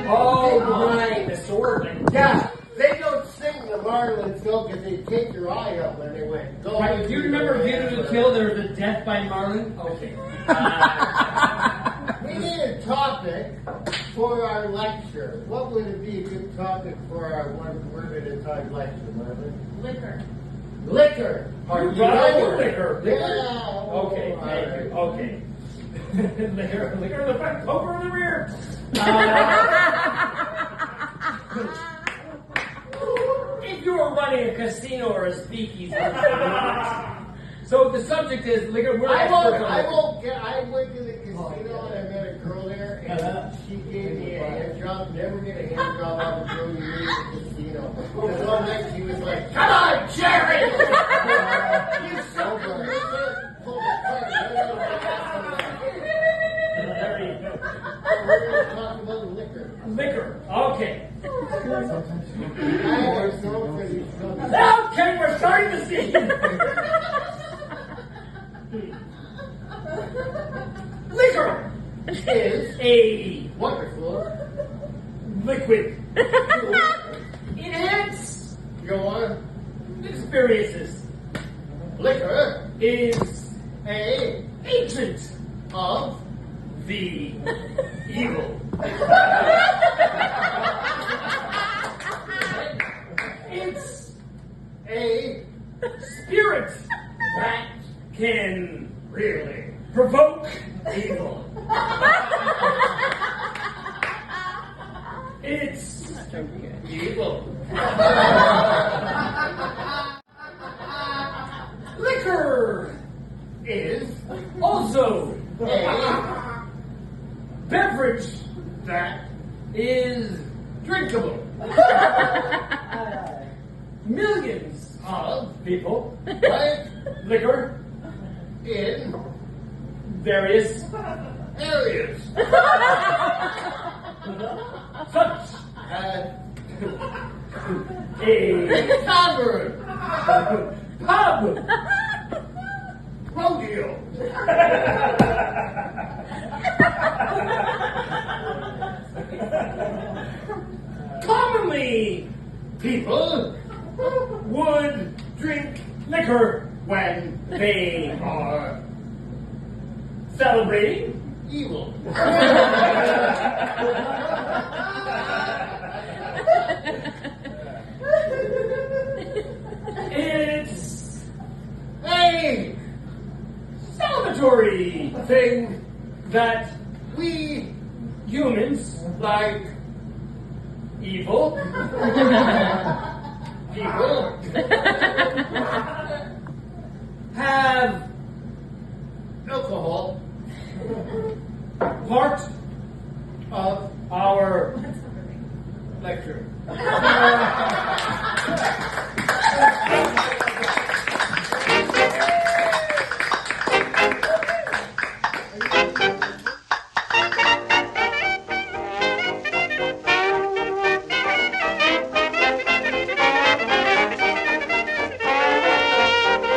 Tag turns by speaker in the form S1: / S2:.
S1: Oh my, the sword.
S2: Yeah, they don't sing the Marlin song because they take your eye up when they went. Go
S1: Right, do you remember View to the Kill? There was a death by Marlin? Okay.
S2: We need a topic for our lecture. What would it be a good topic for our one word at a time lecture, Marlin?
S3: Liquor.
S2: Liquor.
S1: You brought up liquor.
S2: Yeah.
S1: Okay, thank you. Okay. liquor in the front, poker in the rear. If you were running a casino or a speakeasy. So the subject is liquor. We're
S2: I
S1: experts on liquor.
S2: went to the casino and I met a girl there and she gave me a hand job. Never get a hand job on the girl you meet at the casino. Because one night she was like, "Come on, Jerry! You so good." Pull the card right out of
S1: There you go.
S2: We're going to talk about liquor.
S1: Liquor. Okay.
S2: I am so pretty.
S1: Okay, we're starting the scene. Liquor
S2: Is
S1: a
S2: wonderful.
S1: liquid. Enhance
S2: Go on.
S1: experiences.
S2: Liquor
S1: Is
S2: a
S1: agent
S2: of
S1: the evil. It's
S2: a
S1: spirit that can really provoke evil. It's evil. Liquor is also a beverage that is drinkable. Millions of people
S2: like
S1: liquor
S2: in
S1: various
S2: areas.
S1: such
S2: As
S1: a
S2: tavern,
S1: pub,
S2: rodeo,
S1: commonly people would drink liquor when they are celebrating
S2: evil.
S1: It's
S2: A
S1: celebratory thing that
S2: we
S1: humans,
S2: like
S1: evil
S2: people
S1: have
S2: alcohol
S1: part
S2: of
S1: our
S2: lecture.